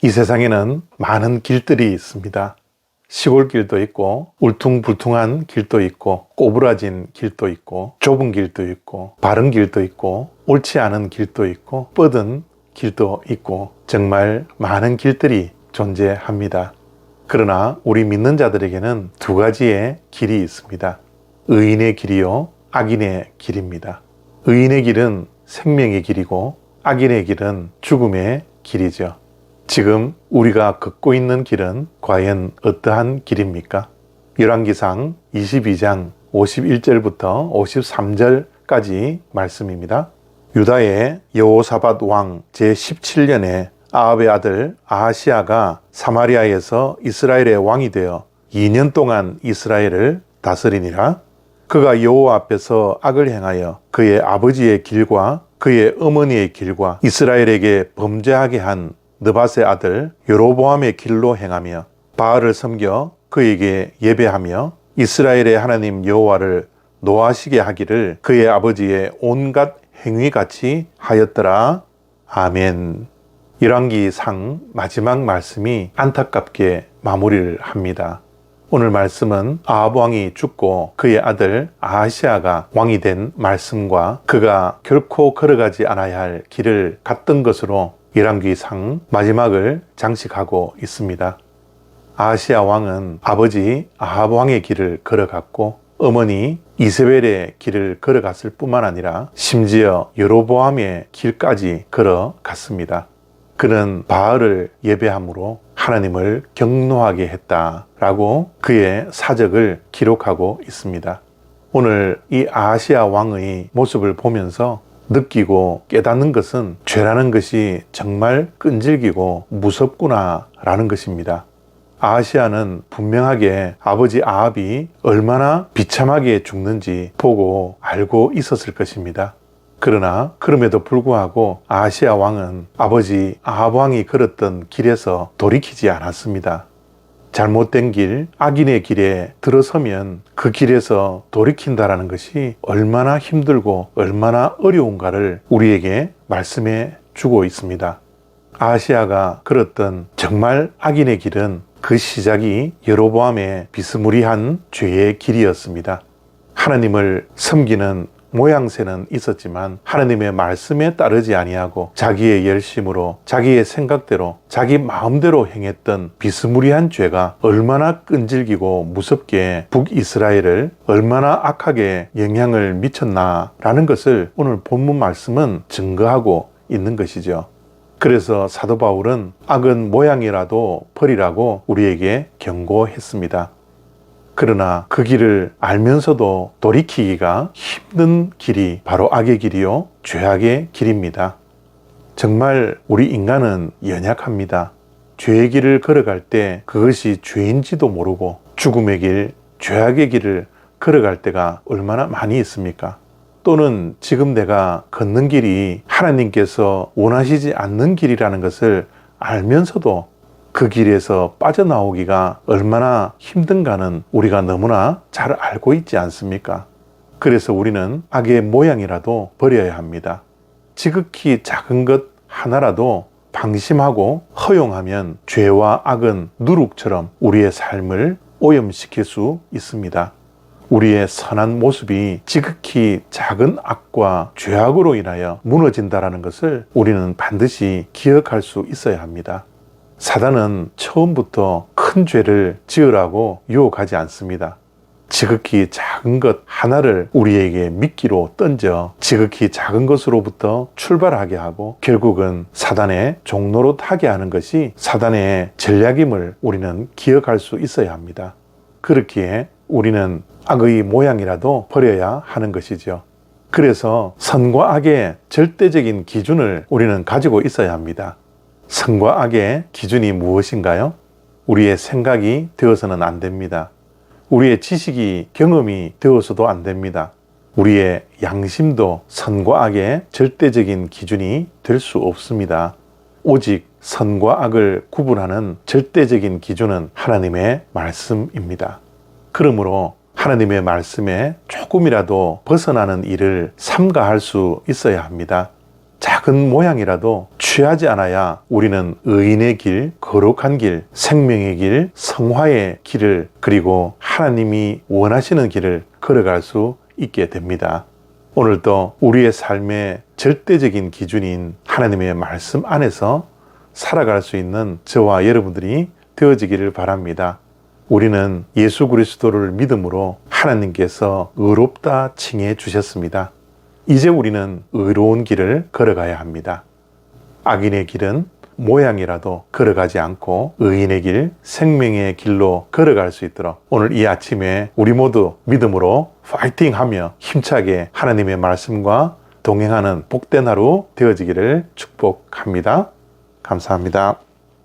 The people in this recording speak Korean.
이 세상에는 많은 길들이 있습니다. 시골길도 있고 울퉁불퉁한 길도 있고 꼬부라진 길도 있고 좁은 길도 있고 바른 길도 있고 옳지 않은 길도 있고 뻗은 길도 있고 정말 많은 길들이 존재합니다. 그러나 우리 믿는 자들에게는 두 가지의 길이 있습니다. 의인의 길이요, 악인의 길입니다. 의인의 길은 생명의 길이고 악인의 길은 죽음의 길이죠. 지금 우리가 걷고 있는 길은 과연 어떠한 길입니까? 열왕기상 22장 51절부터 53절까지 말씀입니다. 유다의 여호사밧 왕 제17년에 아합의 아들 아하시야가 사마리아에서 이스라엘의 왕이 되어 2년 동안 이스라엘을 다스리니라. 그가 여호와 앞에서 악을 행하여 그의 아버지의 길과 그의 어머니의 길과 이스라엘에게 범죄하게 한 느밧의 아들 여로보암의 길로 행하며 바알을 섬겨 그에게 예배하며 이스라엘의 하나님 여호와를 노하시게 하기를 그의 아버지의 온갖 행위같이 하였더라. 아멘. 열왕기상 마지막 말씀이 안타깝게 마무리를 합니다. 오늘 말씀은 아합 왕이 죽고 그의 아들 아하시야가 왕이 된 말씀과 그가 결코 걸어가지 않아야 할 길을 갔던 것으로 열왕기상 마지막을 장식하고 있습니다. 아하시야 왕은 아버지 아합 왕의 길을 걸어갔고 어머니 이세벨의 길을 걸어갔을 뿐만 아니라 심지어 여로보암의 길까지 걸어갔습니다. 그는 바알을 예배함으로 하나님을 경노하게 했다라고 그의 사적을 기록하고 있습니다. 오늘 이 아하시야 왕의 모습을 보면서 느끼고 깨닫는 것은 죄라는 것이 정말 끈질기고 무섭구나 라는 것입니다. 아하시야는 분명하게 아버지 아합이 얼마나 비참하게 죽는지 보고 알고 있었을 것입니다. 그러나 그럼에도 불구하고 아하시야 왕은 아버지 아합 왕이 걸었던 길에서 돌이키지 않았습니다. 잘못된 길, 악인의 길에 들어서면 그 길에서 돌이킨다라는 것이 얼마나 힘들고 얼마나 어려운가를 우리에게 말씀해 주고 있습니다. 아하시야가 걸었던 정말 악인의 길은 그 시작이 여로보암의 비스무리한 죄의 길이었습니다. 하나님을 섬기는 모양새는 있었지만 하나님의 말씀에 따르지 아니하고 자기의 열심으로 자기의 생각대로 자기 마음대로 행했던 비스무리한 죄가 얼마나 끈질기고 무섭게 북이스라엘을 얼마나 악하게 영향을 미쳤나라는 것을 오늘 본문 말씀은 증거하고 있는 것이죠. 그래서 사도 바울은 악은 모양이라도 버리라고 우리에게 경고했습니다. 그러나 그 길을 알면서도 돌이키기가 힘든 길이 바로 악의 길이요, 죄악의 길입니다. 정말 우리 인간은 연약합니다. 죄의 길을 걸어갈 때 그것이 죄인지도 모르고 죽음의 길, 죄악의 길을 걸어갈 때가 얼마나 많이 있습니까? 또는 지금 내가 걷는 길이 하나님께서 원하시지 않는 길이라는 것을 알면서도 그 길에서 빠져나오기가 얼마나 힘든가는 우리가 너무나 잘 알고 있지 않습니까? 그래서 우리는 악의 모양이라도 버려야 합니다. 지극히 작은 것 하나라도 방심하고 허용하면 죄와 악은 누룩처럼 우리의 삶을 오염시킬 수 있습니다. 우리의 선한 모습이 지극히 작은 악과 죄악으로 인하여 무너진다는 것을 우리는 반드시 기억할 수 있어야 합니다. 사단은 처음부터 큰 죄를 지으라고 유혹하지 않습니다. 지극히 작은 것 하나를 우리에게 미끼로 던져 지극히 작은 것으로부터 출발하게 하고 결국은 사단의 종노릇 하게 하는 것이 사단의 전략임을 우리는 기억할 수 있어야 합니다. 그렇기에 우리는 악의 모양이라도 버려야 하는 것이죠. 그래서 선과 악의 절대적인 기준을 우리는 가지고 있어야 합니다. 선과 악의 기준이 무엇인가요? 우리의 생각이 되어서는 안 됩니다. 우리의 지식이 경험이 되어서도 안 됩니다. 우리의 양심도 선과 악의 절대적인 기준이 될 수 없습니다. 오직 선과 악을 구분하는 절대적인 기준은 하나님의 말씀입니다. 그러므로 하나님의 말씀에 조금이라도 벗어나는 일을 삼가할 수 있어야 합니다. 작은 모양이라도 취하지 않아야 우리는 의인의 길, 거룩한 길, 생명의 길, 성화의 길을, 그리고 하나님이 원하시는 길을 걸어갈 수 있게 됩니다. 오늘도 우리의 삶의 절대적인 기준인 하나님의 말씀 안에서 살아갈 수 있는 저와 여러분들이 되어지기를 바랍니다. 우리는 예수 그리스도를 믿음으로 하나님께서 의롭다 칭해 주셨습니다. 이제 우리는 의로운 길을 걸어가야 합니다. 악인의 길은 모양이라도 걸어가지 않고 의인의 길, 생명의 길로 걸어갈 수 있도록 오늘 이 아침에 우리 모두 믿음으로 파이팅하며 힘차게 하나님의 말씀과 동행하는 복된 하루 되어지기를 축복합니다. 감사합니다.